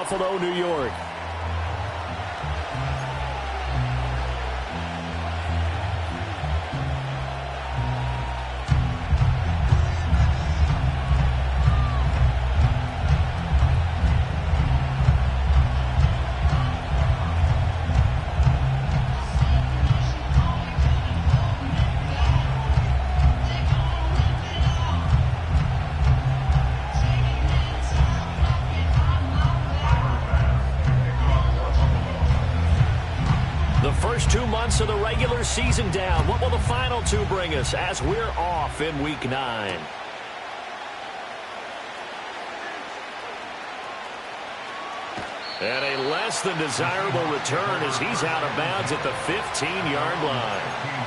Buffalo, New York. First 2 months of the regular season down. What will the final two bring us as we're off in Week 9? And a less than desirable return as he's out of bounds at the 15-yard line.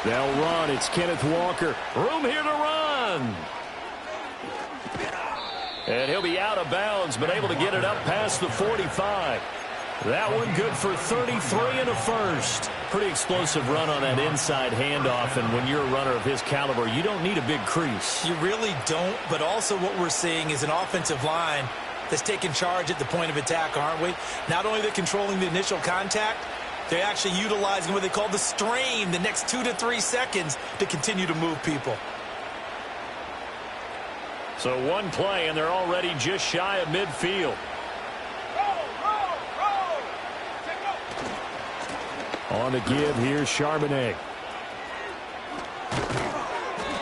They'll run. It's Kenneth Walker. Room here to run. And he'll be out of bounds, but able to get it up past the 45. That one good for 33 and a first. Pretty explosive run on that inside handoff, and when you're a runner of his caliber, you don't need a big crease. You really don't, but also what we're seeing is an offensive line that's taking charge at the point of attack, aren't we? Not only they're controlling the initial contact, they're actually utilizing what they call the strain, the next 2 to 3 seconds, to continue to move people. So one play, and they're already just shy of midfield. On the give, here's Charbonnet.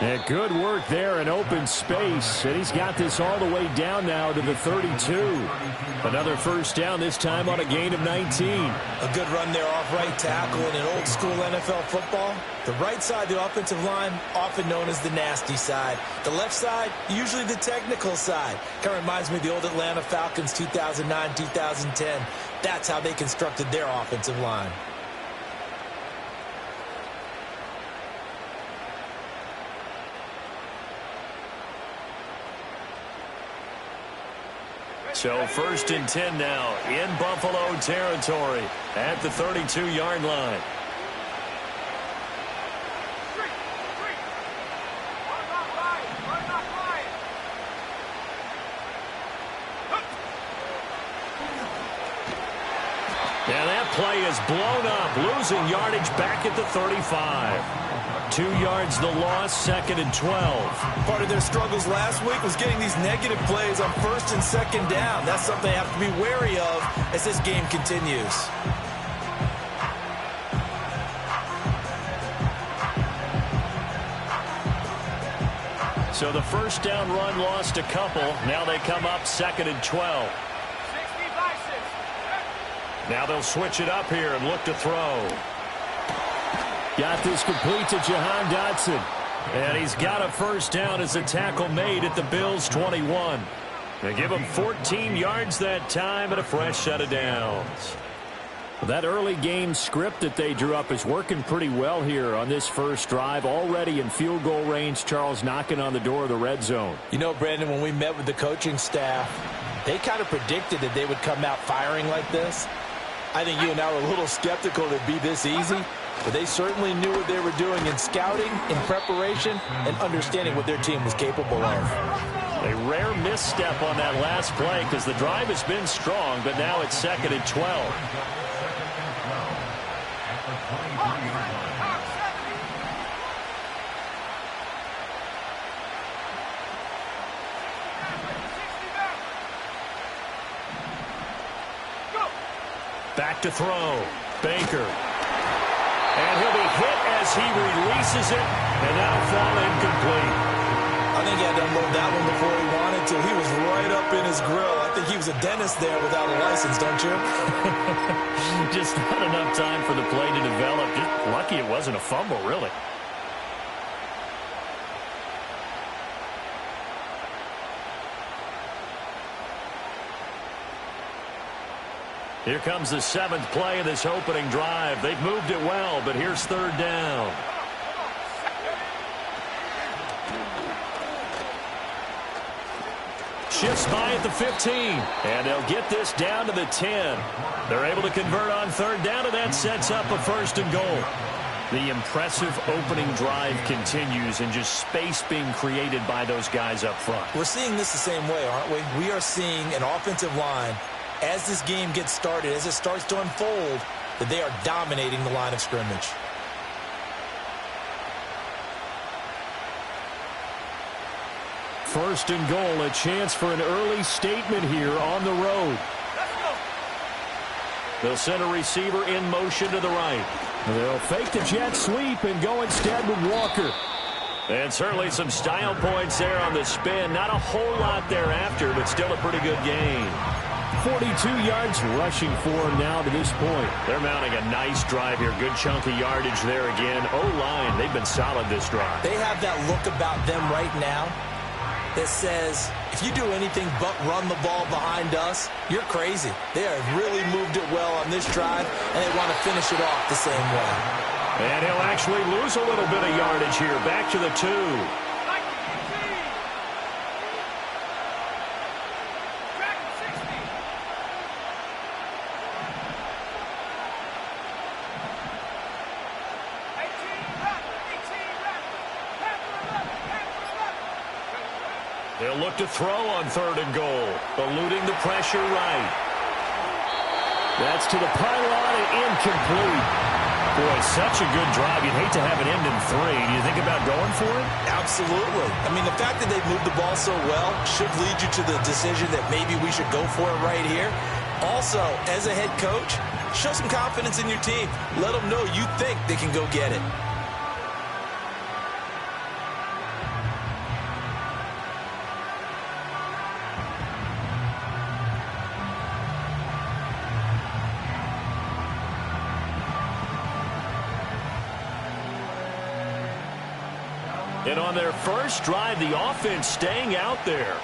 And good work there in open space, and he's got this all the way down now to the 32. Another first down, this time on a gain of 19. A good run there off right tackle in an old school NFL football. The right side, the offensive line, often known as the nasty side. The left side, usually the technical side. Kind of reminds me of the old Atlanta Falcons 2009-2010. That's how they constructed their offensive line. So first and 10 now in Buffalo territory at the 32-yard line. And that play is blown up, losing yardage back at the 35. 2 yards the loss, second and 12. Part of their struggles last week was getting these negative plays on first and second down. That's something they have to be wary of as this game continues. So the first down run lost a couple. Now they come up second and 12. Now they'll switch it up here and look to throw. Got this complete to Jahan Dotson. And he's got a first down as a tackle made at the Bills' 21. They give him 14 yards that time and a fresh set of downs. That early game script that they drew up is working pretty well here on this first drive. Already in field goal range, Charles knocking on the door of the red zone. You know, Brandon, when we met with the coaching staff, they kind of predicted that they would come out firing like this. I think you and I were a little skeptical that it'd be this easy. But they certainly knew what they were doing in scouting, in preparation, and understanding what their team was capable of. A rare misstep on that last play because the drive has been strong, but now it's second and 12. Back to throw. Baker. And he'll be hit as he releases it, and that'll fall incomplete. I think he had to unload that one before he wanted to. He was right up in his grill. I think he was a dentist there without a license, don't you? Just not enough time for the play to develop. Just lucky it wasn't a fumble, really. Here comes the 7th play of this opening drive. They've moved it well, but here's third down. shifts by at the 15. And they'll get this down to the 10. They're able to convert on third down, and that sets up a 1st and goal. The impressive opening drive continues, and just space being created by those guys up front. We're seeing this the same way, aren't we? We are seeing an offensive line, as this game gets started, as it starts to unfold, that they are dominating the line of scrimmage. First and goal, a chance for an early statement here on the road. They'll send a receiver in motion to the right. They'll fake the jet sweep and go instead with Walker. And certainly some style points there on the spin. Not a whole lot thereafter, but still a pretty good gain. 42 yards rushing for him now to this point. They're mounting a nice drive here. Good chunk of yardage there again. O-line, they've been solid this drive. They have that look about them right now that says, if you do anything but run the ball behind us, you're crazy. They have really moved it well on this drive, and they want to finish it off the same way. And he'll actually lose a little bit of yardage here. Back to the 2. They'll look to throw on 3rd and goal, eluding the pressure right. That's to the pylon and incomplete. Boy, such a good drive. You'd hate to have it end in 3. Do you think about going for it? Absolutely. I mean, the fact that they've moved the ball so well should lead you to the decision that maybe we should go for it right here. Also, as a head coach, show some confidence in your team. Let them know you think they can go get it. And on their first drive, the offense staying out there.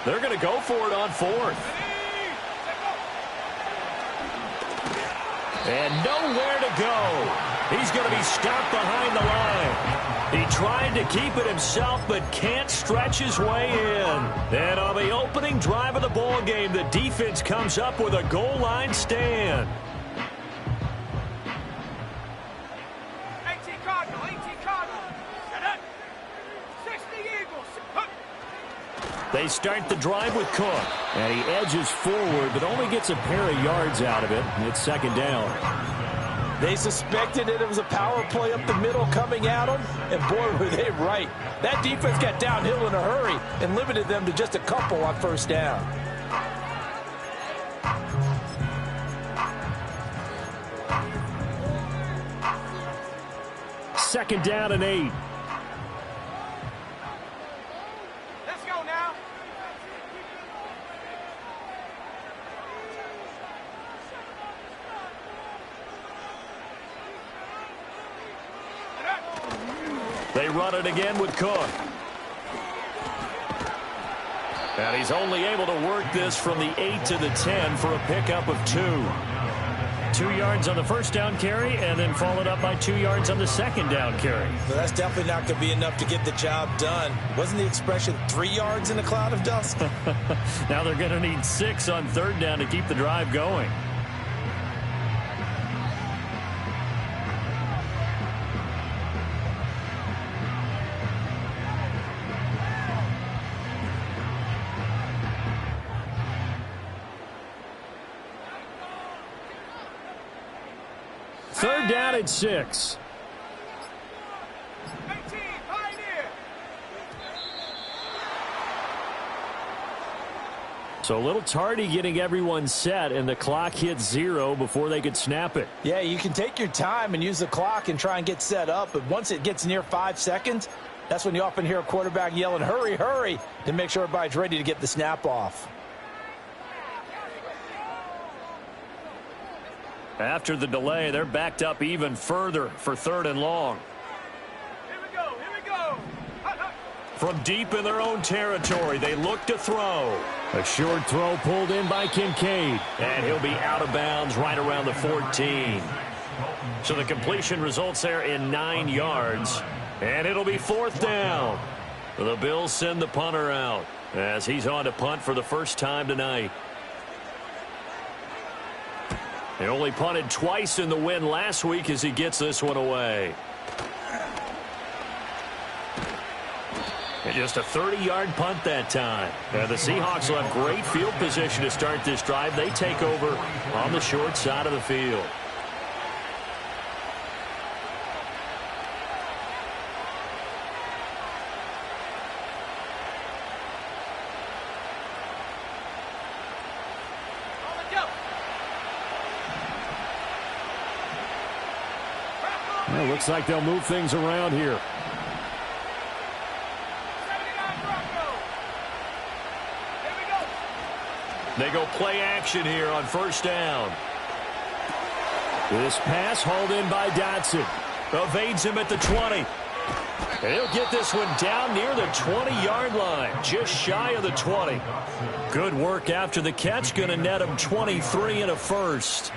They're going to go for it on 4th. And nowhere to go. He's going to be stopped behind the line. He tried to keep it himself, but can't stretch his way in. And on the opening drive of the ball game, the defense comes up with a goal line stand. They start the drive with Cook. And he edges forward, but only gets a pair of yards out of it. And it's 2nd down. They suspected that it was a power play up the middle coming at them. And boy, were they right. That defense got downhill in a hurry and limited them to just a couple on 1st down. Second down and 8. They run it again with Cook. And he's only able to work this from the 8 to the 10 for a pickup of 2. 2 yards on the first down carry, and then followed up by 2 yards on the second down carry. Well, that's definitely not going to be enough to get the job done. Wasn't the expression 3 yards in a cloud of dust? Now they're going to need 6 on 3rd down to keep the drive going. Third down at 6. So a little tardy getting everyone set, and the clock hits 0 before they could snap it. Yeah, you can take your time and use the clock and try and get set up, but once it gets near 5 seconds, that's when you often hear a quarterback yelling, hurry, hurry, to make sure everybody's ready to get the snap off. After the delay, they're backed up even further for 3rd and long. Here we go. From deep in their own territory, they look to throw. A short throw pulled in by Kincaid. And he'll be out of bounds right around the 14. So the completion results there in 9 yards. And it'll be 4th down. The Bills send the punter out as he's on to punt for the first time tonight. He only punted twice in the win last week as he gets this one away. And just a 30-yard punt that time. The Seahawks will have great field position to start this drive. They take over on the short side of the field. Well, looks like they'll move things around here. They go play action here on first down. This pass hauled in by Dotson. Evades him at the 20. He'll get this one down near the 20-yard line, just shy of the 20. Good work after the catch, going to net him 23 and a first.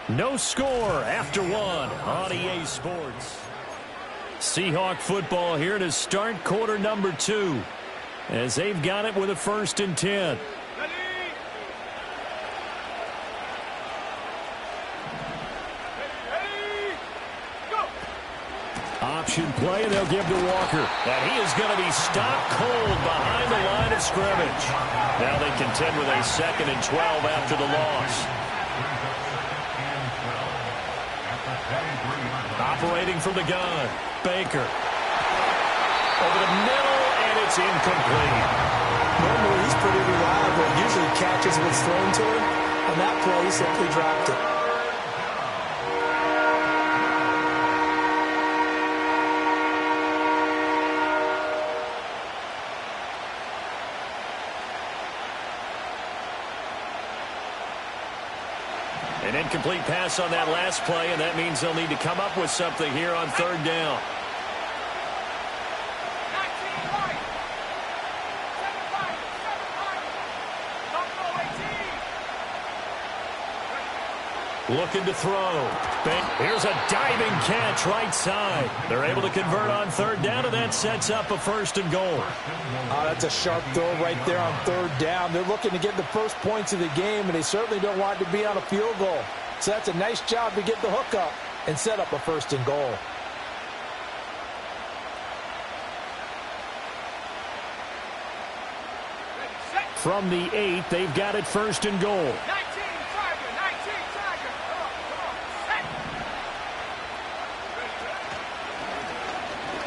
No score after one on EA Sports. Seahawk football here to start quarter number 2 as they've got it with a 1st and 10. Option play, and they'll give to Walker. And he is going to be stopped cold behind the line of scrimmage. Now they contend with a 2nd and 12 after the loss. Operating from the gun, Baker. Over the middle, and it's incomplete. Normally, he's pretty reliable. Usually catches what's thrown to him. On that play, he simply dropped it. An incomplete pass on that last play, and that means they'll need to come up with something here on 3rd down. Looking to throw. Here's a diving catch right side. They're able to convert on 3rd down, and that sets up a 1st and goal. Oh, that's a sharp throw right there on 3rd down. They're looking to get the first points of the game, and they certainly don't want to be on a field goal. So that's a nice job to get the hook up and set up a 1st and goal. From the 8, they've got it 1st and goal.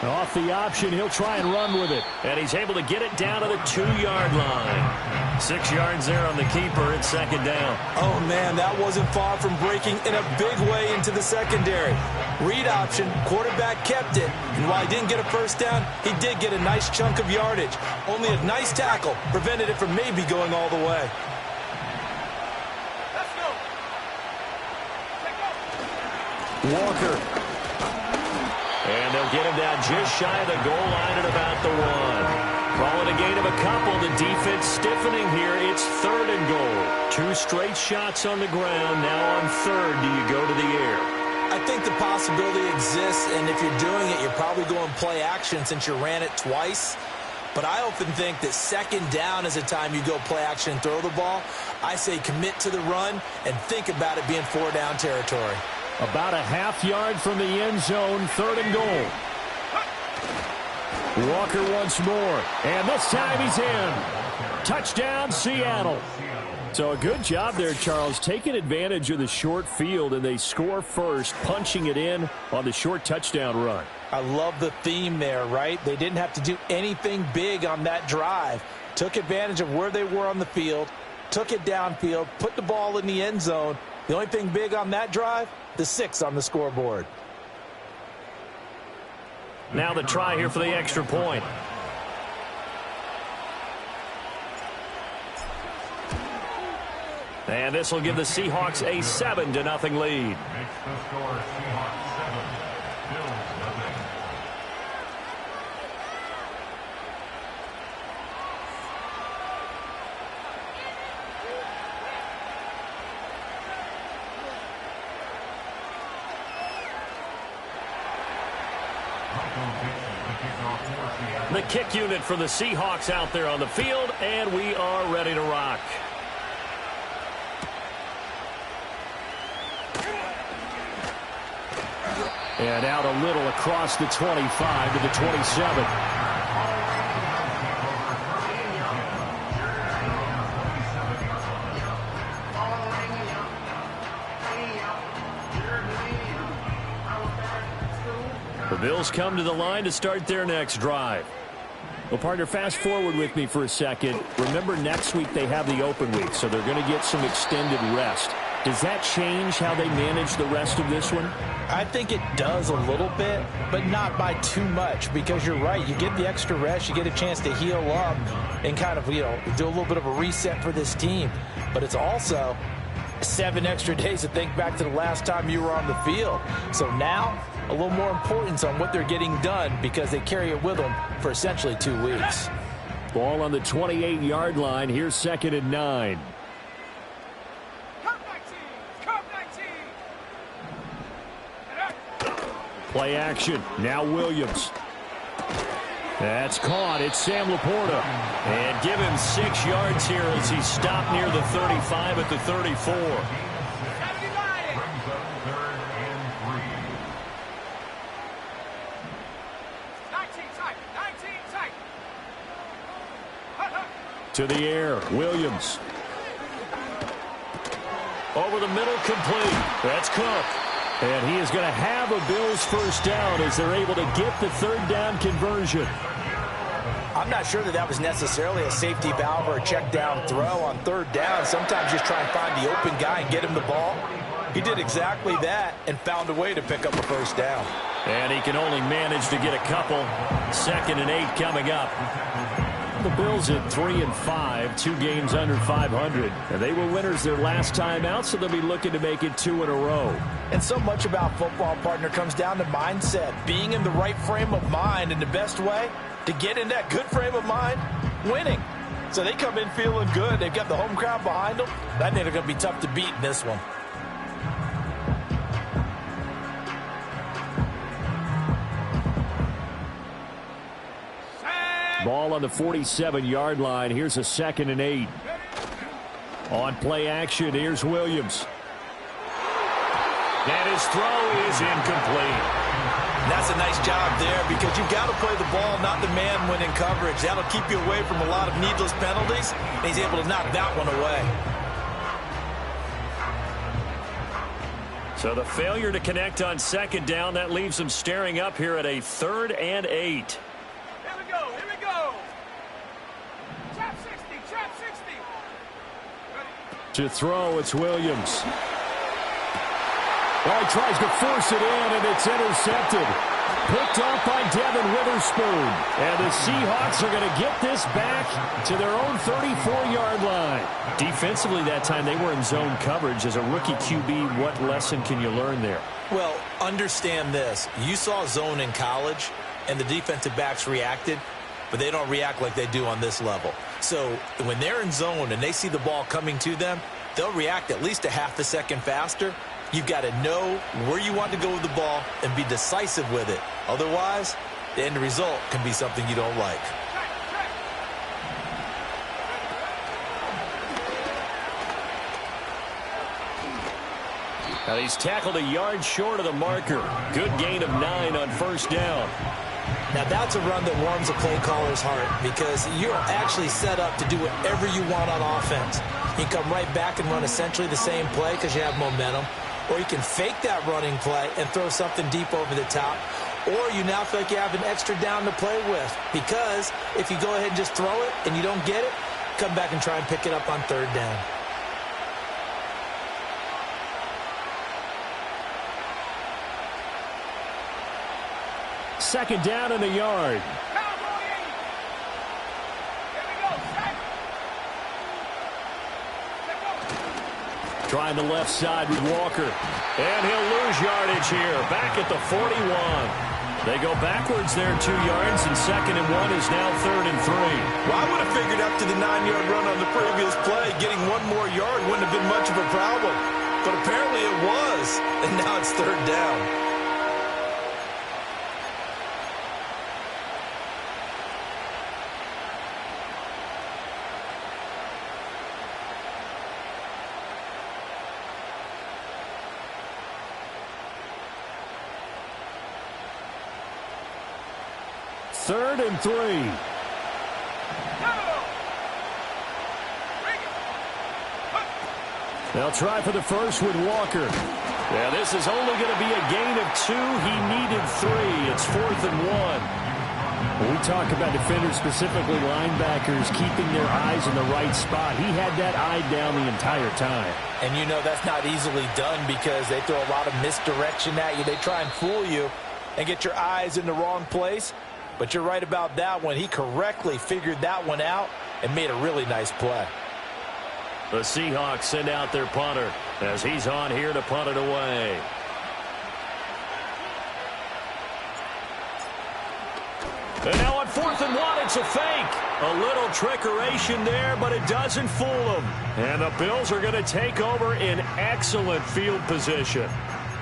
Off the option, he'll try and run with it. And he's able to get it down to the 2-yard line. 6 yards there on the keeper. It's 2nd down. Oh, man, that wasn't far from breaking in a big way into the secondary. Read option, quarterback kept it. And while he didn't get a 1st down, he did get a nice chunk of yardage. Only a nice tackle prevented it from maybe going all the way. Let's go. Walker. And they'll get him down just shy of the goal line at about the 1. Call it a gain of a couple. The defense stiffening here. It's 3rd and goal. 2 straight shots on the ground. Now on 3rd, do you go to the air? I think the possibility exists, and if you're doing it, you're probably going play action since you ran it twice. But I often think that 2nd down is the time you go play action and throw the ball. I say commit to the run and think about it being 4-down territory. About a half-yard from the end zone, 3rd and goal. Walker once more, and this time he's in. Touchdown, Seattle. So a good job there, Charles, taking advantage of the short field, and they score first, punching it in on the short touchdown run. I love the theme there, right? They didn't have to do anything big on that drive. Took advantage of where they were on the field, took it downfield, put the ball in the end zone. The only thing big on that drive, the 6 on the scoreboard. Now the try here for the extra point. And this will give the Seahawks a 7-0 lead. The kick unit for the Seahawks out there on the field, and we are ready to rock. And out a little across the 25 to the 27. The Bills come to the line to start their next drive. Well, partner, fast forward with me for a second. Remember, next week they have the open week, so they're going to get some extended rest. Does that change how they manage the rest of this one? I think it does a little bit, but not by too much, because you're right. You get the extra rest. You get a chance to heal up and kind of, do a little bit of a reset for this team. But it's also 7 extra days to think back to the last time you were on the field. So now, a little more importance on what they're getting done because they carry it with them for essentially 2 weeks. Ball on the 28-yard line. Here's 2nd and 9. Play action. Now Williams. That's caught. It's Sam Laporta. And give him 6 yards here as he's stopped near the 35 at the 34. To the air. Williams. Over the middle, complete. That's Cook. And he is going to have a Bills first down as they're able to get the 3rd down conversion. I'm not sure that was necessarily a safety valve or a check down throw on 3rd down. Sometimes just try and find the open guy and get him the ball. He did exactly that and found a way to pick up a first down. And he can only manage to get a couple. 2nd and 8 coming up. The Bills at 3-5, 2 games under 500. And they were winners their last time out, so they'll be looking to make it 2 in a row. And so much about football, partner, comes down to mindset. Being in the right frame of mind, and the best way to get in that good frame of mind, winning. So they come in feeling good. They've got the home crowd behind them. I think they're going to be tough to beat in this one. Ball on the 47-yard line. Here's a 2nd and 8. On play action, here's Williams. And his throw is incomplete. That's a nice job there because you've got to play the ball, not the man when in coverage. That'll keep you away from a lot of needless penalties, and he's able to knock that one away. So the failure to connect on 2nd down, that leaves him staring up here at a 3rd and 8. To throw, it's Williams. Well, he tries to force it in, and it's intercepted. Picked off by Devin Witherspoon. And the Seahawks are going to get this back to their own 34-yard line. Defensively that time, they were in zone coverage. As a rookie QB, what lesson can you learn there? Well, understand this. You saw zone in college, and the defensive backs reacted, but they don't react like they do on this level. So when they're in zone and they see the ball coming to them, they'll react at least a half a second faster. You've got to know where you want to go with the ball and be decisive with it. Otherwise, the end result can be something you don't like. Now he's tackled a yard short of the marker. Good gain of 9 on 1st down. Now, that's a run that warms a play caller's heart because you're actually set up to do whatever you want on offense. You can come right back and run essentially the same play because you have momentum, or you can fake that running play and throw something deep over the top, or you now feel like you have an extra down to play with because if you go ahead and just throw it and you don't get it, come back and try and pick it up on 3rd down. Second down in the yard. Trying the left side with Walker. And he'll lose yardage here. Back at the 41. They go backwards there 2 yards, and 2nd and 1 is now 3rd and 3. Well, I would have figured after the 9-yard run on the previous play, getting 1 more yard wouldn't have been much of a problem. But apparently it was, and now it's 3rd down. 3rd and 3. They'll try for the first with Walker. Yeah, this is only going to be a gain of 2. He needed 3. It's 4th and 1. When we talk about defenders, specifically linebackers, keeping their eyes in the right spot, he had that eye down the entire time. And you know that's not easily done because they throw a lot of misdirection at you. They try and fool you and get your eyes in the wrong place. But you're right about that one. He correctly figured that one out and made a really nice play. The Seahawks send out their punter as he's on here to punt it away. And now on 4th and 1, it's a fake. A little trickeration there, but it doesn't fool them. And the Bills are going to take over in excellent field position.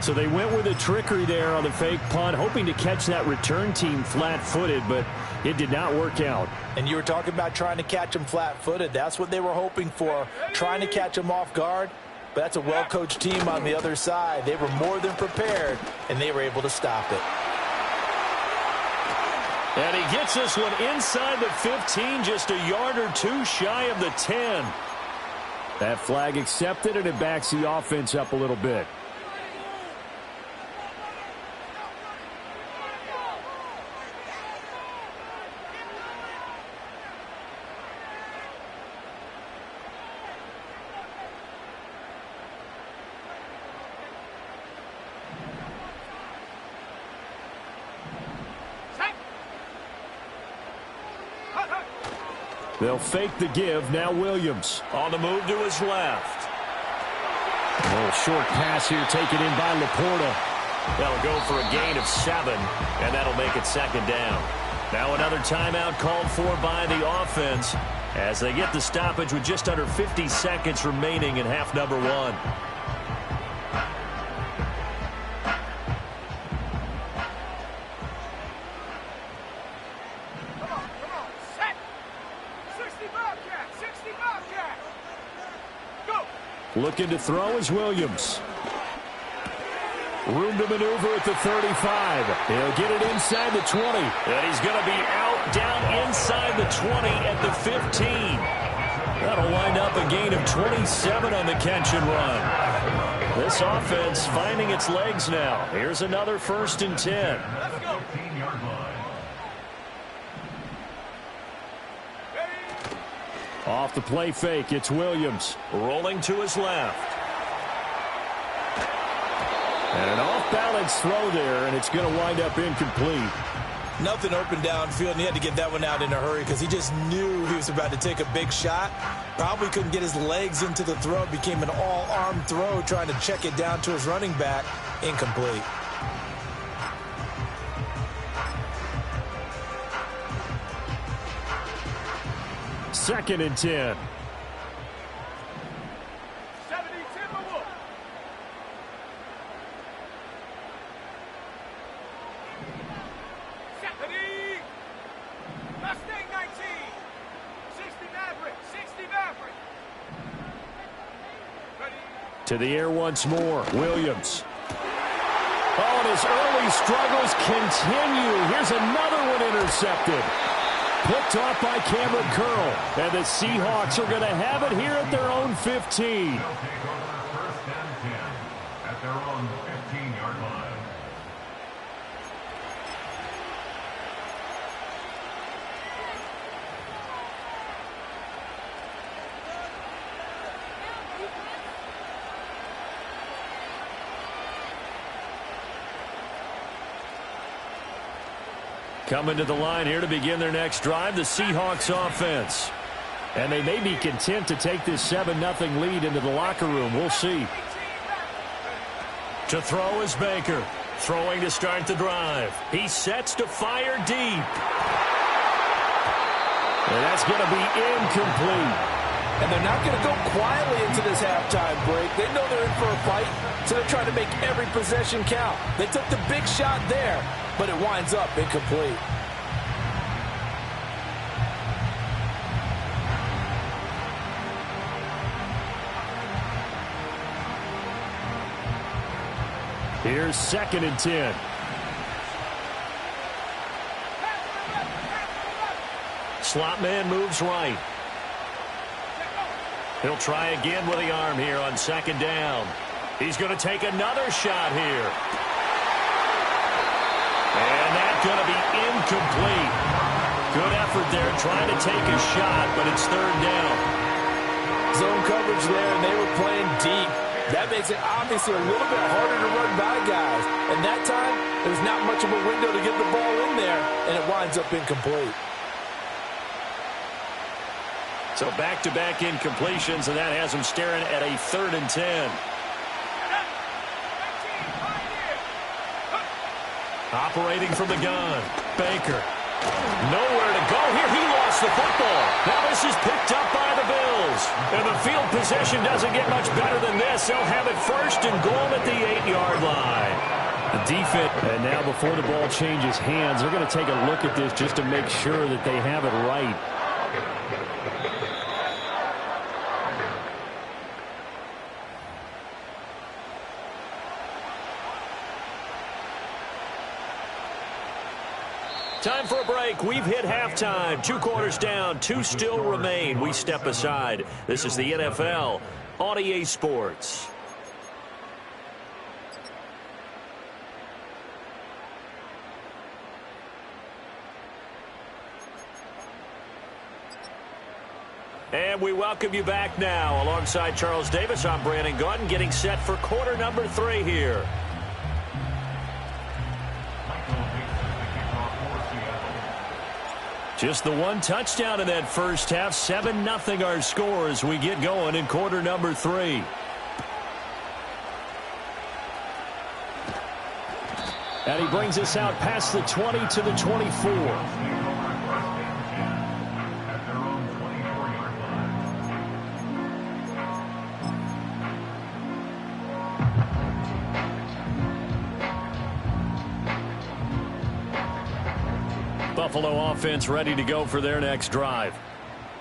So they went with a trickery there on the fake punt, hoping to catch that return team flat-footed, but it did not work out. And you were talking about trying to catch them flat-footed. That's what they were hoping for, trying to catch them off guard. But that's a well-coached team on the other side. They were more than prepared, and they were able to stop it. And he gets this one inside the 15, just a yard or 2 shy of the 10. That flag accepted, and it backs the offense up a little bit. They'll fake the give. Now Williams on the move to his left. A little short pass here taken in by Laporta. That'll go for a gain of 7, and that'll make it 2nd down. Now another timeout called for by the offense as they get the stoppage with just under 50 seconds remaining in half number 1. Looking to throw is Williams. Room to maneuver at the 35. He'll get it inside the 20. And he's going to be out down inside the 20 at the 15. That'll wind up a gain of 27 on the catch and run. This offense finding its legs now. Here's another 1st and 10. Let's go. Off the play fake, it's Williams. Rolling to his left. And an off-balance throw there, and it's going to wind up incomplete. Nothing open downfield, and he had to get that one out in a hurry because he just knew he was about to take a big shot. Probably couldn't get his legs into the throw. It became an all-arm throw trying to check it down to his running back. Incomplete. Second and 10. 70 Timberwolves. Stephanie. Mustang 19. 60 Maverick. 60 Maverick. Ready. To the air once more. Williams. Oh, and his early struggles continue. Here's another one intercepted. Picked off by Cameron Curl. And the Seahawks are going to have it here at their own 15. They'll take over 1st and 10 at their own 15-yard line. Coming to the line here to begin their next drive, the Seahawks offense. And they may be content to take this 7-0 lead into the locker room. We'll see. To throw is Baker. Throwing to start the drive. He sets to fire deep. And that's going to be incomplete. And they're not going to go quietly into this halftime break. They know they're in for a fight, so they're trying to make every possession count. They took the big shot there, but it winds up incomplete. Here's 2nd and 10. Slot man moves right. He'll try again with the arm here on second down. He's going to take another shot here. And that's going to be incomplete. Good effort there trying to take a shot, but it's third down. Zone coverage there, and they were playing deep. That makes it obviously a little bit harder to run by guys. And that time, there's not much of a window to get the ball in there, and it winds up incomplete. So back-to-back incompletions, and that has him staring at a 3rd and 10. Operating from the gun, Baker. Nowhere to go here. He lost the football. Now this is picked up by the Bills. And the field possession doesn't get much better than this. They'll have it 1st and goal at the 8-yard line. The defense, and now before the ball changes hands, they're going to take a look at this just to make sure that they have it right. Time for a break. We've hit halftime. 2 quarters down. 2 still remain. We step aside. This is the NFL on EA Sports. And we welcome you back now. Alongside Charles Davis, I'm Brandon Gaudin, getting set for quarter number 3 here. Just the 1 touchdown in that first half. 7-0 our score as we get going in quarter number 3. And he brings us out past the 20 to the 24. Buffalo offense ready to go for their next drive.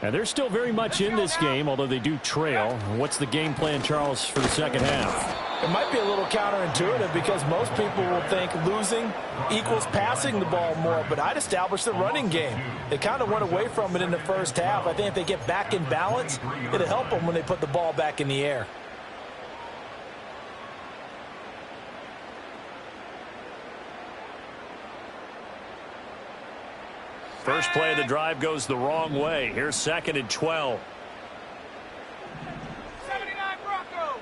And they're still very much in this game, although they do trail. What's the game plan, Charles, for the second half? It might be a little counterintuitive because most people will think losing equals passing the ball more, but I'd establish the running game. They kind of went away from it in the first half. I think if they get back in balance, it'll help them when they put the ball back in the air. First play of the drive goes the wrong way. Here's 2nd and 12. 79 Bronco.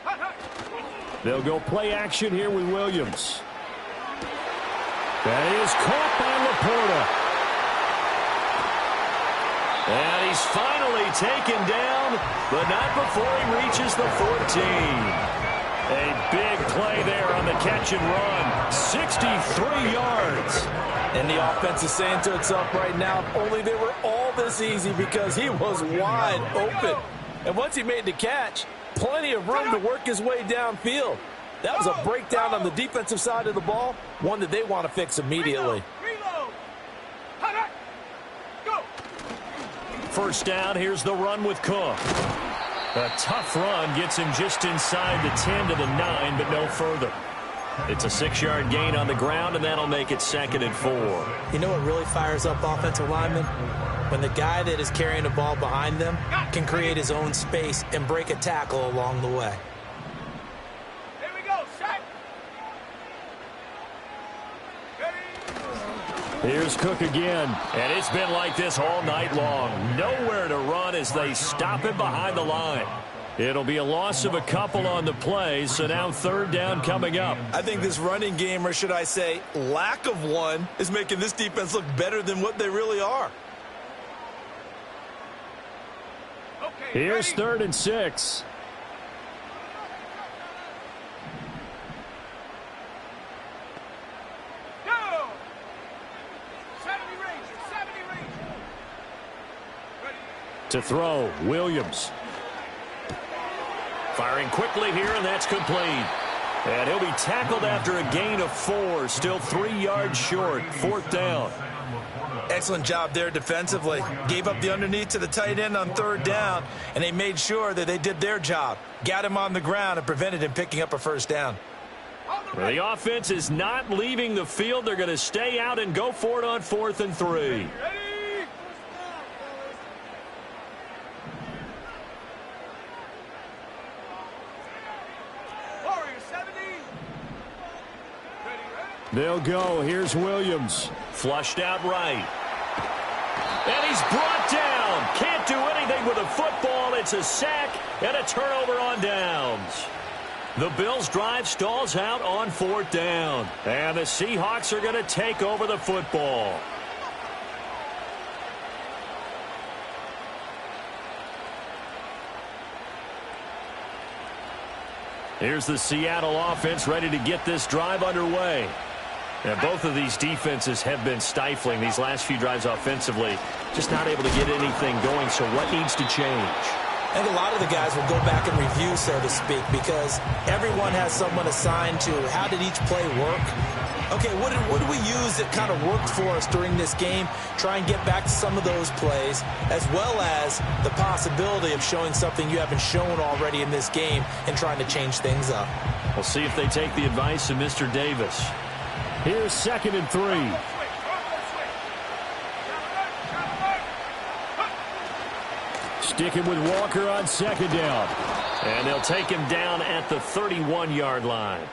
Hut, hut. They'll go play action here with Williams. That is caught by Laporta. And he's finally taken down, but not before he reaches the 14. A big play there on the catch and run. 63 yards. And the offense is saying to itself right now, if only they were all this easy, because he was wide open. And once he made the catch, plenty of room to work his way downfield. That was a breakdown on the defensive side of the ball, one that they want to fix immediately. Reload. Hut, hut. Go. First down, here's the run with Cook. A tough run gets him just inside the 10 to the 9, but no further. It's a 6-yard gain on the ground, and that'll make it 2nd and 4. You know what really fires up offensive linemen? When the guy that is carrying the ball behind them can create his own space and break a tackle along the way. Here we go. Set. Ready. Here's Cook again, and it's been like this all night long. Nowhere to run as they stop him behind the line. It'll be a loss of a couple on the play, so now 3rd down coming up. I think this running game, or should I say lack of one, is making this defense look better than what they really are. Okay. Here's ready. 3rd and 6. Go. 70 range. 70 range. Ready. To throw, Williams. Firing quickly here, and that's complete. And he'll be tackled after a gain of 4, still 3 yards short. 4th down. Excellent job there defensively. Gave up the underneath to the tight end on 3rd down, and they made sure that they did their job. Got him on the ground and prevented him picking up a 1st down. Well, the offense is not leaving the field. They're going to stay out and go for it on 4th and 3. Ready. They'll go. Here's Williams. Flushed out right. And he's brought down. Can't do anything with a football. It's a sack and a turnover on downs. The Bills' drive stalls out on 4th down. And the Seahawks are going to take over the football. Here's the Seattle offense ready to get this drive underway. Now, both of these defenses have been stifling these last few drives offensively. Just not able to get anything going, so what needs to change? I think a lot of the guys will go back and review, so to speak, because everyone has someone assigned to how did each play work. Okay, what did we use that kind of worked for us during this game? Try and get back to some of those plays, as well as the possibility of showing something you haven't shown already in this game and trying to change things up. We'll see if they take the advice of Mr. Davis. Here's 2nd and 3. Sticking with Walker on 2nd down. And they'll take him down at the 31-yard line.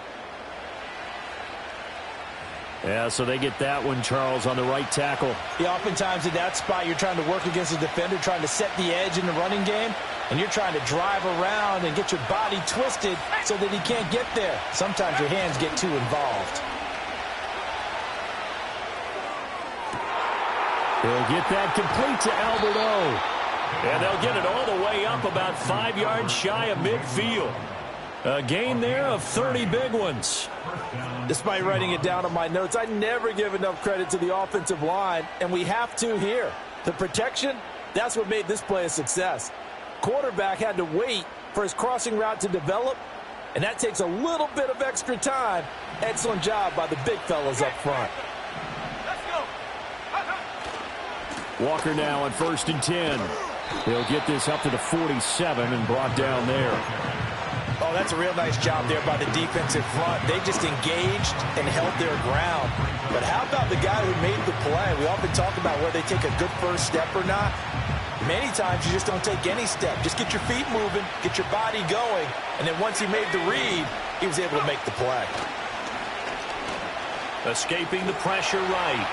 Yeah, so they get that one, Charles, on the right tackle. Yeah, oftentimes in that spot, you're trying to work against a defender, trying to set the edge in the running game, and you're trying to drive around and get your body twisted so that he can't get there. Sometimes your hands get too involved. They'll get that complete to Albert O. And they'll get it all the way up about 5 yards shy of midfield. A gain there of 30 big ones. Despite writing it down on my notes, I never give enough credit to the offensive line, and we have to here. The protection, that's what made this play a success. Quarterback had to wait for his crossing route to develop, and that takes a little bit of extra time. Excellent job by the big fellas up front. Walker now on 1st and 10. They'll get this up to the 47 and brought down there. Oh, that's a real nice job there by the defensive front. They just engaged and held their ground. But how about the guy who made the play? We often talk about whether they take a good first step or not. Many times you just don't take any step. Just get your feet moving, get your body going, and then once he made the read, he was able to make the play. Escaping the pressure right.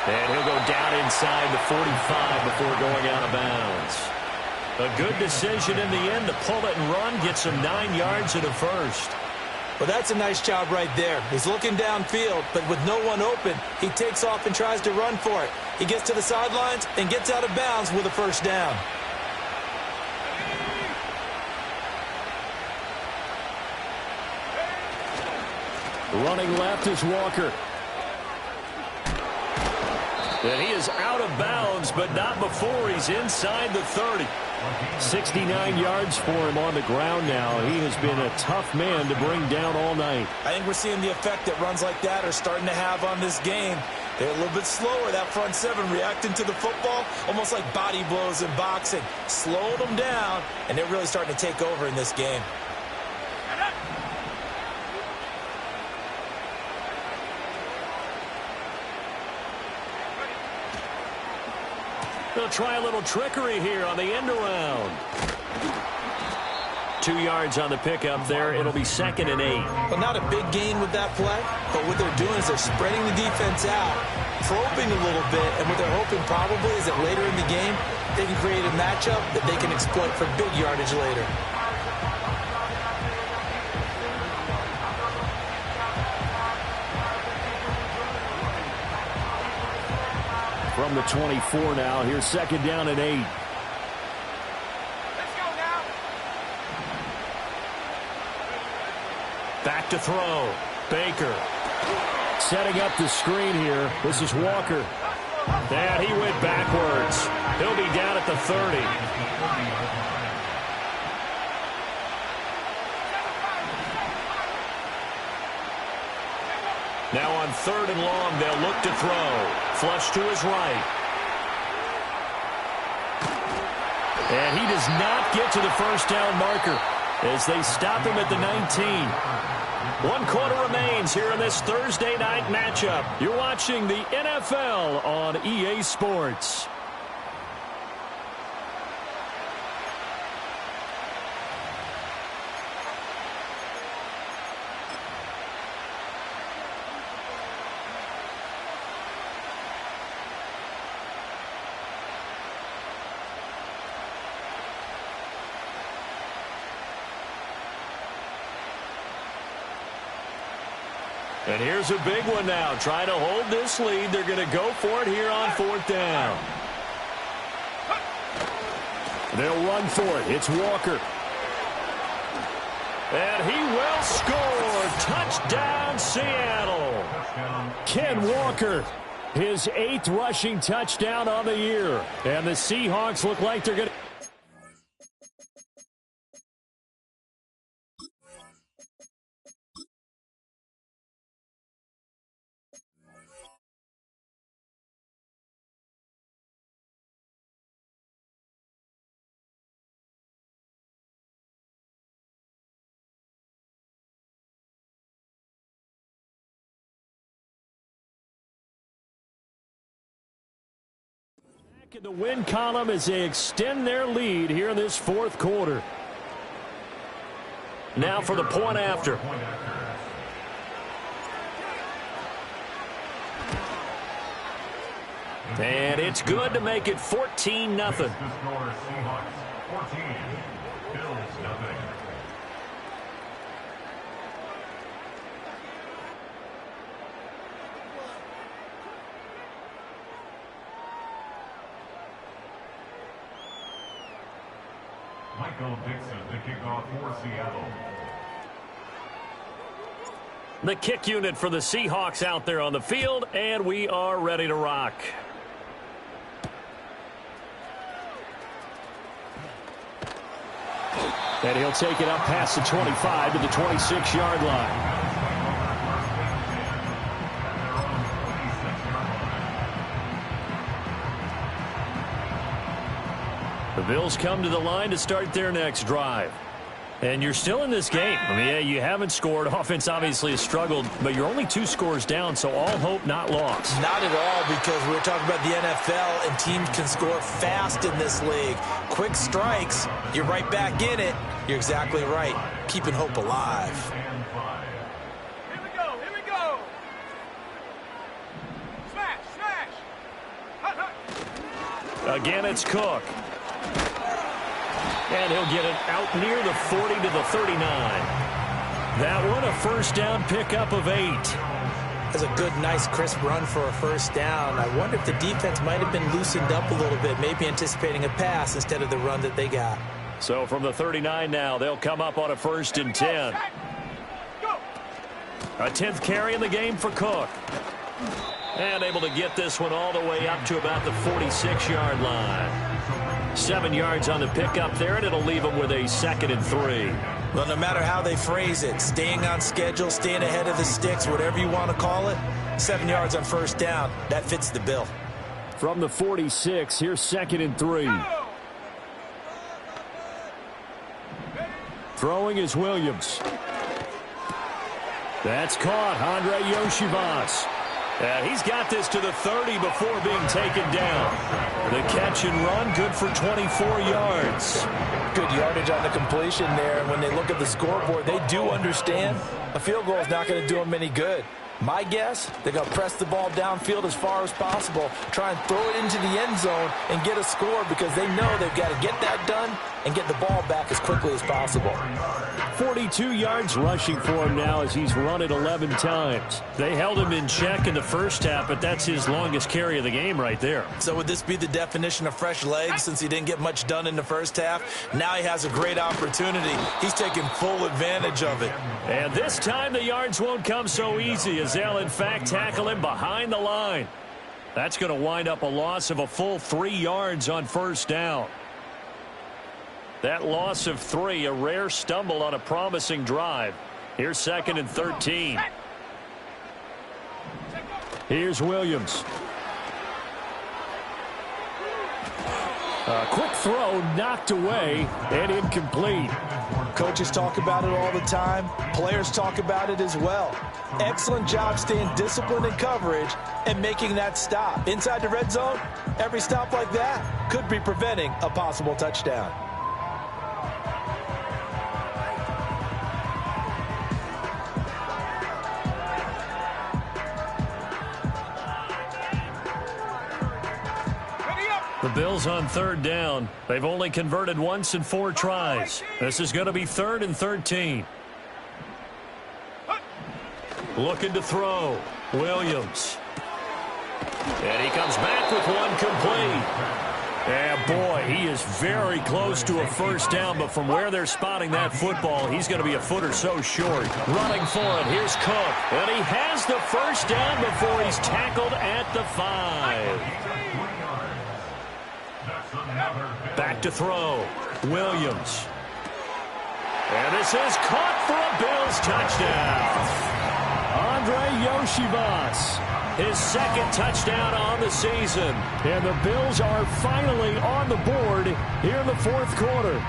And he'll go down inside the 45 before going out of bounds. A good decision in the end to pull it and run, gets him 9 yards and a first. Well, that's a nice job right there. He's looking downfield, but with no one open, he takes off and tries to run for it. He gets to the sidelines and gets out of bounds with a first down. Running left is Walker. And he is out of bounds, but not before he's inside the 30. 69 yards for him on the ground now. He has been a tough man to bring down all night. I think we're seeing the effect that runs like that are starting to have on this game. They're a little bit slower, that front seven, reacting to the football, almost like body blows in boxing. Slowed them down, and they're really starting to take over in this game. They'll try a little trickery here on the end around. 2 yards on the pickup there. It'll be 2nd and 8. Well, not a big gain with that play, but what they're doing is they're spreading the defense out, probing a little bit, and what they're hoping probably is that later in the game, they can create a matchup that they can exploit for big yardage later. From the 24 now, here's 2nd down and 8. Let's go now. Back to throw. Baker. Setting up the screen here. This is Walker. And he went backwards. He'll be down at the 30. Now on 3rd and long, they'll look to throw. Flush to his right. And he does not get to the first down marker as they stop him at the 19. 1 quarter remains here in this Thursday night matchup. You're watching the NFL on EA Sports. And here's a big one now. Trying to hold this lead. They're going to go for it here on 4th down. They'll run for it. It's Walker. And he will score. Touchdown, Seattle. Ken Walker, his 8th rushing touchdown on the year. And the Seahawks look like they're going to... in the win column as they extend their lead here in this 4th quarter. Now for the point after. And it's good to make it 14-0. Seahawks 14, Bills 0. Michael Dixon to kick off for Seattle. The kick unit for the Seahawks out there on the field, and we are ready to rock. And he'll take it up past the 25 to the 26-yard line. The Bills come to the line to start their next drive. And you're still in this game. I mean, yeah, you haven't scored. Offense obviously has struggled, but you're only 2 scores down, so all hope not lost. Not at all, because we're talking about the NFL, and teams can score fast in this league. Quick strikes, you're right back in it. You're exactly right. Keeping hope alive. Here we go. Here we go. Smash, smash. Hut, hut. Again, it's Cook. And he'll get it out near the 40 to the 39. That one, a first down pickup of 8. That's a good, nice, crisp run for a first down. I wonder if the defense might have been loosened up a little bit, maybe anticipating a pass instead of the run that they got. So from the 39 now, they'll come up on a 1st and 10. A 10th carry in the game for Cook. And able to get this one all the way up to about the 46-yard line. 7 yards on the pickup there, and it'll leave them with a 2nd and 3. Well, no matter how they phrase it, staying on schedule, staying ahead of the sticks, whatever you want to call it, 7 yards on first down, that fits the bill. From the 46, here's 2nd and 3. Throwing is Williams. That's caught. Andre Yoshivas. And he's got this to the 30 before being taken down. The catch and run, good for 24 yards. Good yardage on the completion there. And when they look at the scoreboard, they do understand a field goal is not going to do them any good. My guess, they're going to press the ball downfield as far as possible, try and throw it into the end zone and get a score, because they know they've got to get that done and get the ball back as quickly as possible. 42 yards rushing for him now as he's run it 11 times. They held him in check in the first half, but that's his longest carry of the game right there. So would this be the definition of fresh legs, since he didn't get much done in the first half? Now he has a great opportunity. He's taking full advantage of it. And this time the yards won't come so easy, as they'll in fact tackle him behind the line. That's going to wind up a loss of a full 3 yards on first down. That loss of 3, a rare stumble on a promising drive. Here's 2nd and 13. Here's Williams. A quick throw knocked away and incomplete. Coaches talk about it all the time. Players talk about it as well. Excellent job staying disciplined in coverage and making that stop. Inside the red zone, every stop like that could be preventing a possible touchdown. The Bills on 3rd down. They've only converted once in 4 tries. This is going to be 3rd and 13. Looking to throw. Williams. And he comes back with one complete. And, boy, he is very close to a first down, but from where they're spotting that football, he's going to be a foot or so short. Running for it, here's Cook. And he has the first down before he's tackled at the 5. Back to throw. Williams. And this is caught for a Bills touchdown. Andre Yoshivas, his second touchdown on the season. And the Bills are finally on the board here in the fourth quarter.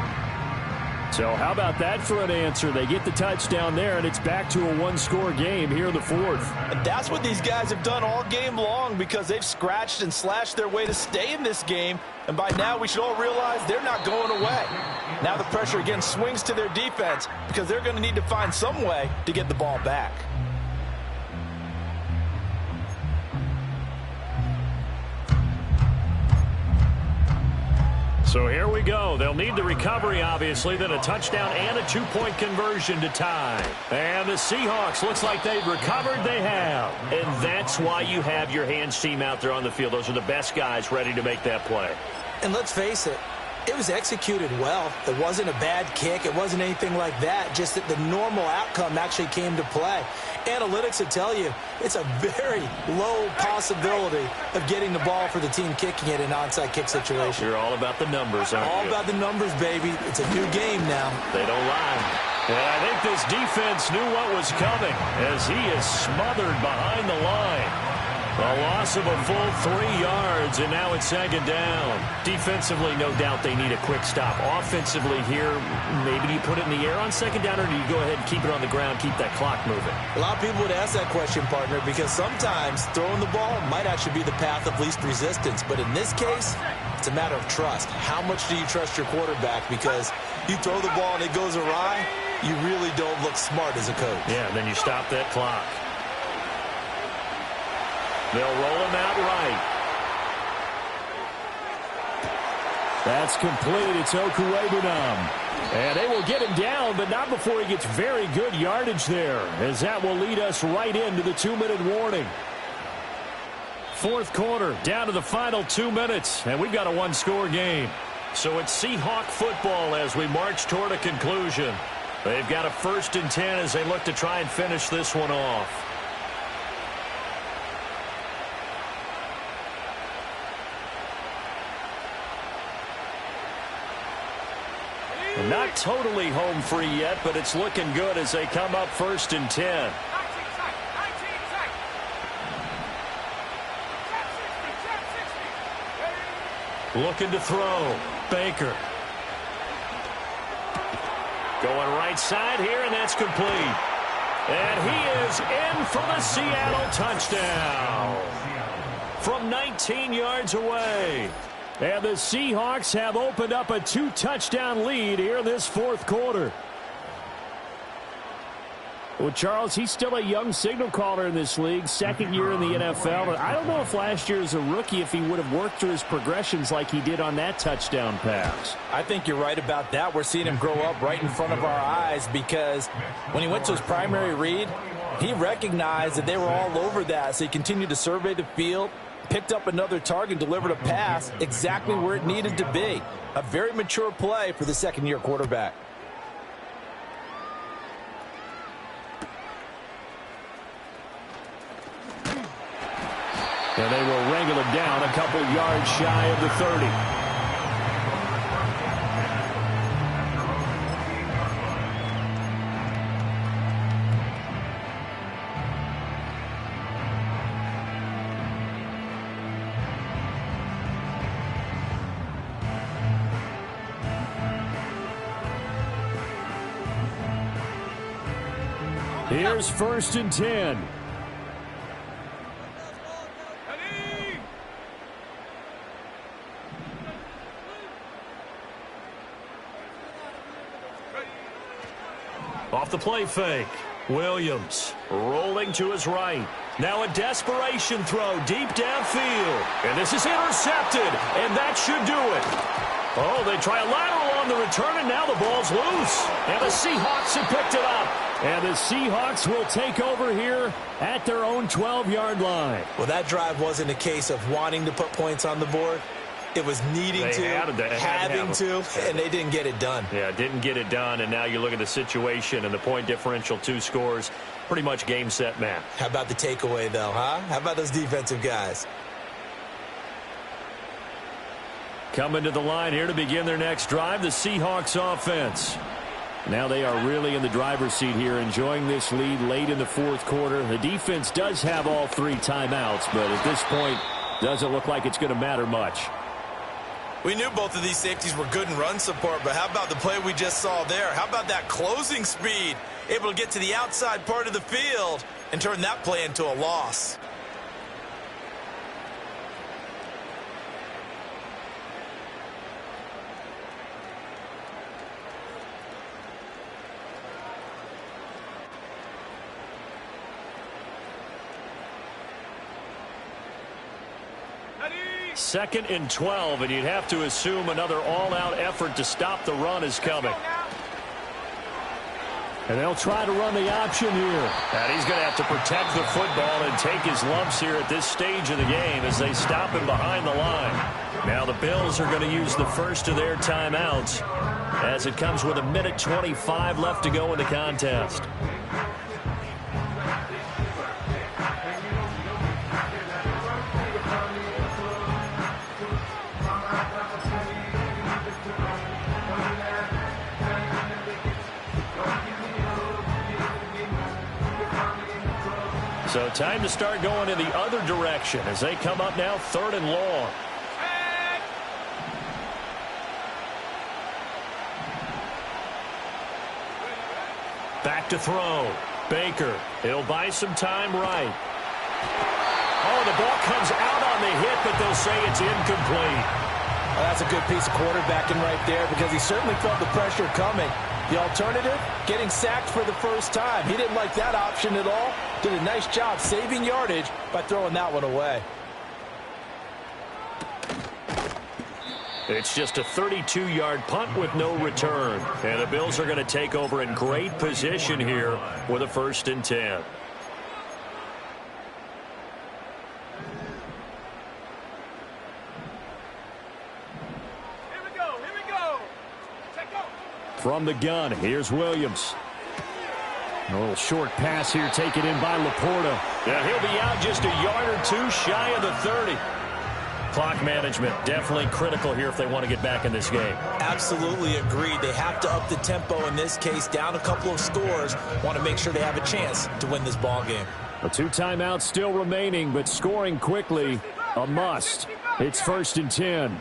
So how about that for an answer? They get the touchdown there, and it's back to a one-score game here in the fourth. And that's what these guys have done all game long, because they've scratched and slashed their way to stay in this game. And by now, we should all realize they're not going away. Now the pressure again swings to their defense, because they're going to need to find some way to get the ball back. So here we go. They'll need the recovery, obviously, then a touchdown and a two-point conversion to tie. And the Seahawks, looks like they've recovered. They have. And that's why you have your hands team out there on the field. Those are the best guys ready to make that play. And let's face it, it was executed well. It wasn't a bad kick. It wasn't anything like that. Just that the normal outcome actually came to play. Analytics will tell you it's a very low possibility of getting the ball for the team kicking it in an onside kick situation. You're all about the numbers, aren't you? All about the numbers, baby. It's a new game now. They don't lie. And I think this defense knew what was coming as he is smothered behind the line. A loss of a full 3 yards, and now it's second down. Defensively, no doubt they need a quick stop. Offensively here, maybe you put it in the air on second down, or do you go ahead and keep it on the ground, keep that clock moving? A lot of people would ask that question, partner, because sometimes throwing the ball might actually be the path of least resistance. But in this case, it's a matter of trust. How much do you trust your quarterback? Because you throw the ball and it goes awry, you really don't look smart as a coach. Yeah, and then you stop that clock. They'll roll him out right. That's complete. It's Okuwebunam. And they will get him down, but not before he gets very good yardage there, as that will lead us right into the 2-minute warning. Fourth quarter, down to the final 2 minutes, and we've got a one-score game. So it's Seahawk football as we march toward a conclusion. They've got a 1st and 10 as they look to try and finish this one off. Not totally home free yet, but it's looking good as they come up 1st and 10. Looking to throw. Baker. Going right side here, and that's complete. And he is in for the Seattle touchdown from 19 yards away. And the Seahawks have opened up a 2-touchdown lead here in this fourth quarter. Well, Charles, he's still a young signal caller in this league, second year in the NFL. And I don't know if last year as a rookie, if he would have worked through his progressions like he did on that touchdown pass. I think you're right about that. We're seeing him grow up right in front of our eyes, because when he went to his primary read, he recognized that they were all over that. So he continued to survey the field, picked up another target, delivered a pass exactly where it needed to be. A very mature play for the second-year quarterback. And they will wrangle him down a couple yards shy of the 30. Here's 1st and 10. Off the play fake. Williams rolling to his right. Now a desperation throw deep downfield. And this is intercepted. And that should do it. Oh, they try a lateral on the return, and now the ball's loose. And the Seahawks have picked it up. And the Seahawks will take over here at their own 12-yard line. Well, that drive wasn't a case of wanting to put points on the board. It was needing having to, and they didn't get it done. Yeah, didn't get it done, and now you look at the situation and the point differential, 2 scores, pretty much game, set, match. How about the takeaway, though, huh? How about those defensive guys? Coming to the line here to begin their next drive, the Seahawks offense. Now they are really in the driver's seat here, enjoying this lead late in the fourth quarter. The defense does have all 3 timeouts, but at this point, doesn't look like it's going to matter much. We knew both of these safeties were good in run support, but how about the play we just saw there? How about that closing speed? Able to get to the outside part of the field and turn that play into a loss. Second and 12, and you'd have to assume another all-out effort to stop the run is coming. And they'll try to run the option here. And he's going to have to protect the football and take his lumps here at this stage of the game as they stop him behind the line. Now the Bills are going to use the first of their timeouts as it comes with 1:25 left to go in the contest. So time to start going in the other direction as they come up now 3rd and long. Back to throw. Baker. He'll buy some time right. Oh, the ball comes out on the hit, but they'll say it's incomplete. Well, that's a good piece of quarterbacking right there because he certainly felt the pressure coming. The alternative, getting sacked for the first time. He didn't like that option at all. Did a nice job saving yardage by throwing that one away. It's just a 32-yard punt with no return. And the Bills are going to take over in great position here with a 1st and 10. Here we go. Here we go. Check out. From the gun, here's Williams. A little short pass here taken in by Laporta. Yeah, he'll be out just a yard or 2 shy of the 30. Clock management definitely critical here if they want to get back in this game. Absolutely agreed. They have to up the tempo in this case, down a couple of scores. Want to make sure they have a chance to win this ball game. 2 timeouts still remaining, but scoring quickly, a must. It's 1st and 10.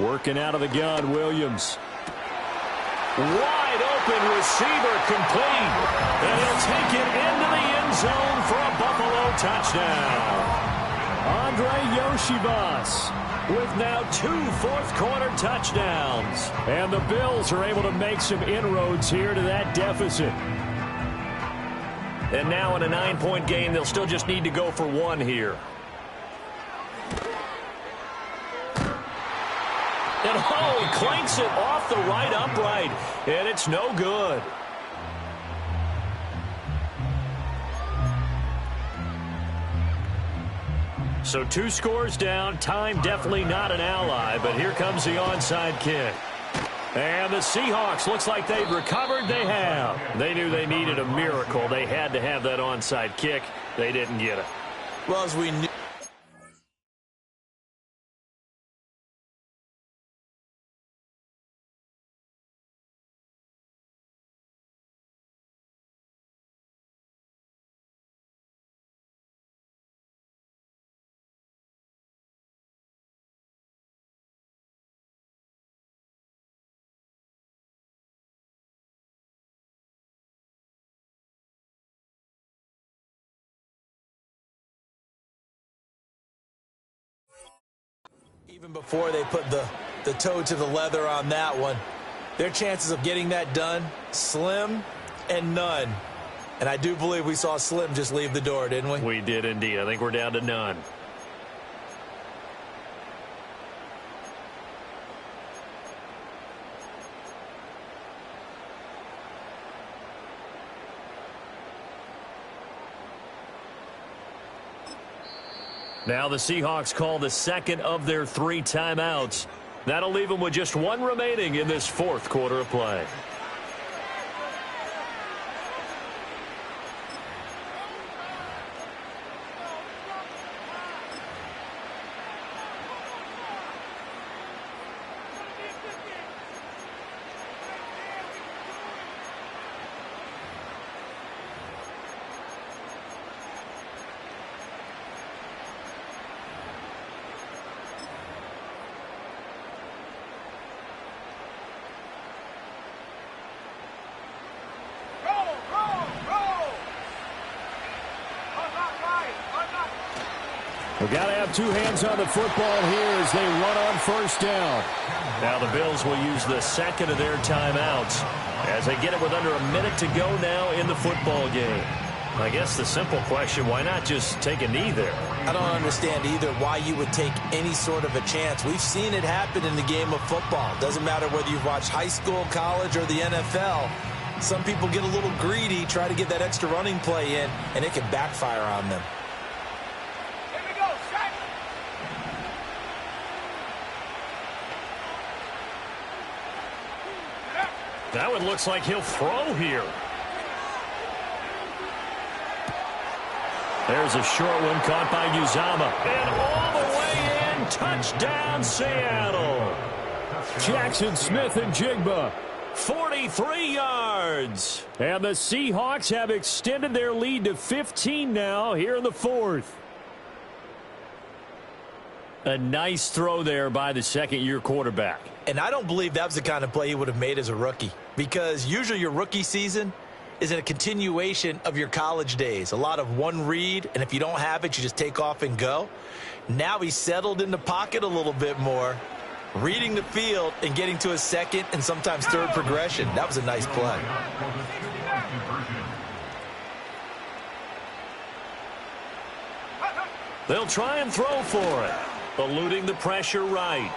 Working out of the gun, Williams. Wide open receiver complete. And he'll take it into the end zone for a Buffalo touchdown. Andre Yoshibas with now 2 fourth-quarter touchdowns. And the Bills are able to make some inroads here to that deficit. And now in a 9-point game, they'll still just need to go for 1 here. And oh, he clanks it off the right upright, and it's no good. So 2 scores down, time definitely not an ally, but here comes the onside kick. And the Seahawks, looks like they've recovered. They have. They knew they needed a miracle. They had to have that onside kick. They didn't get it. Well, as we knew. Even before they put the toe to the leather on that one, their chances of getting that done, slim and none. And I do believe we saw Slim just leave the door, didn't we? We did indeed. I think we're down to none. Now the Seahawks call the second of their 3 timeouts. That'll leave them with just 1 remaining in this 4th quarter of play. We've got to have 2 hands on the football here as they run on 1st down. Now the Bills will use the second of their timeouts as they get it with under a minute to go now in the football game. I guess the simple question, why not just take a knee there? I don't understand either why you would take any sort of a chance. We've seen it happen in the game of football. Doesn't matter whether you've watched high school, college, or the NFL. Some people get a little greedy, try to get that extra running play in, and it can backfire on them. That one looks like he'll throw here. There's a short one caught by Uzama. And all the way in, touchdown Seattle. Jackson Smith and Jigba, 43 yards. And the Seahawks have extended their lead to 15 now here in the 4th. A nice throw there by the second-year quarterback. And I don't believe that was the kind of play he would have made as a rookie, because usually your rookie season is in a continuation of your college days. A lot of one read, and if you don't have it, you just take off and go. Now he's settled in the pocket a little bit more, reading the field and getting to a second and sometimes third progression. That was a nice play. They'll try and throw for it, eluding the pressure right.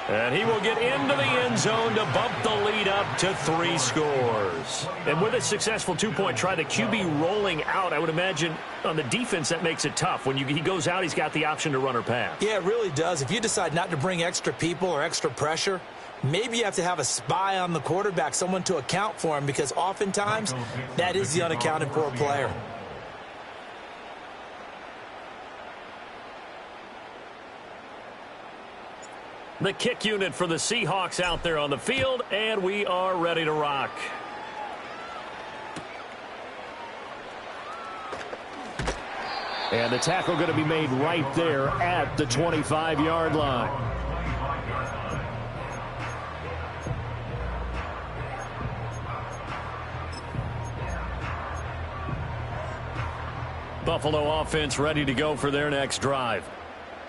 And he will get into the end zone to bump the lead up to 3 scores. And with a successful 2-point try, the QB rolling out, I would imagine on the defense that makes it tough. When he goes out, he's got the option to run or pass. Yeah, it really does. If you decide not to bring extra people or extra pressure, maybe you have to have a spy on the quarterback, someone to account for him, because oftentimes that is the unaccounted for player. The kick unit for the Seahawks out there on the field, and we are ready to rock. And the tackle going to be made right there at the 25-yard line. Buffalo offense ready to go for their next drive.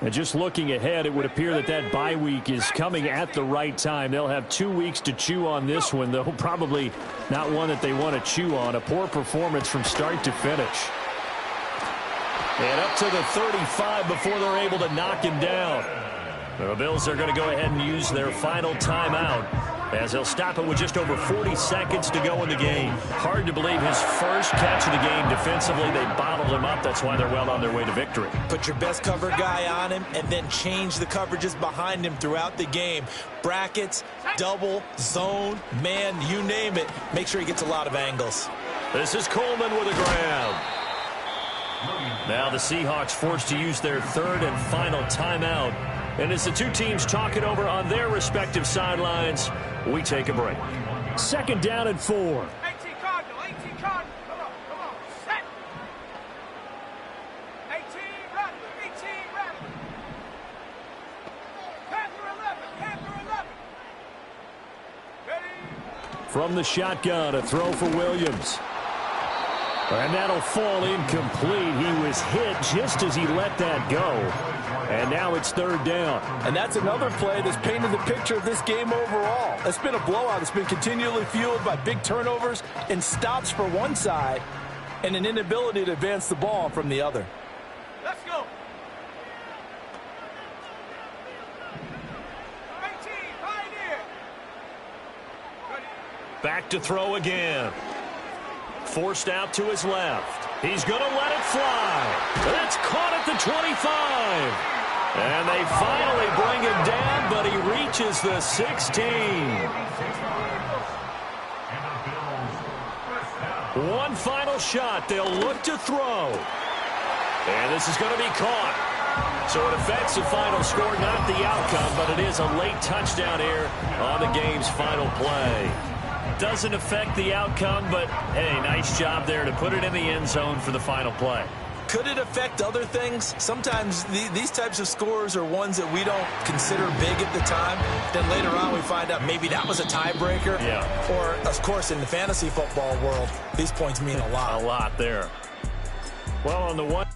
And just looking ahead, it would appear that bye week is coming at the right time. They'll have 2 weeks to chew on this one, though probably not one that they want to chew on. A poor performance from start to finish. And up to the 35 before they're able to knock him down. The Bills are going to go ahead and use their final timeout, as they'll stop it with just over 40 seconds to go in the game. Hard to believe his first catch of the game defensively. They bottled him up. That's why they're well on their way to victory. Put your best cover guy on him and then change the coverages behind him throughout the game. Brackets, double, zone, man, you name it. Make sure he gets a lot of angles. This is Coleman with a grab. Now the Seahawks forced to use their 3rd and final timeout. And as the 2 teams talk it over on their respective sidelines, we take a break. 2nd down and 4. 18 Cardinal, 18 Cardinal. Come on, set. 18 Rattler, 18 Rattler. Panther 11. Ready? From the shotgun, a throw for Williams. And that'll fall incomplete. He was hit just as he let that go. And now it's 3rd down. And that's another play that's painted the picture of this game overall. It's been a blowout. It's been continually fueled by big turnovers and stops for one side and an inability to advance the ball from the other. Let's go. 18, Pioneer. Back to throw again. Forced out to his left. He's going to let it fly. That's caught at the 25. And they finally bring it down, but he reaches the 16. One final shot. They'll look to throw. And this is going to be caught. So it affects the final score, not the outcome, but it is a late touchdown here on the game's final play. Doesn't affect the outcome, but, hey, nice job there to put it in the end zone for the final play. Could it affect other things? Sometimes these types of scores are ones that we don't consider big at the time. Then later on we find out maybe that was a tiebreaker. Yeah. Or, of course, in the fantasy football world, these points mean a lot. A lot there. Well, on the one...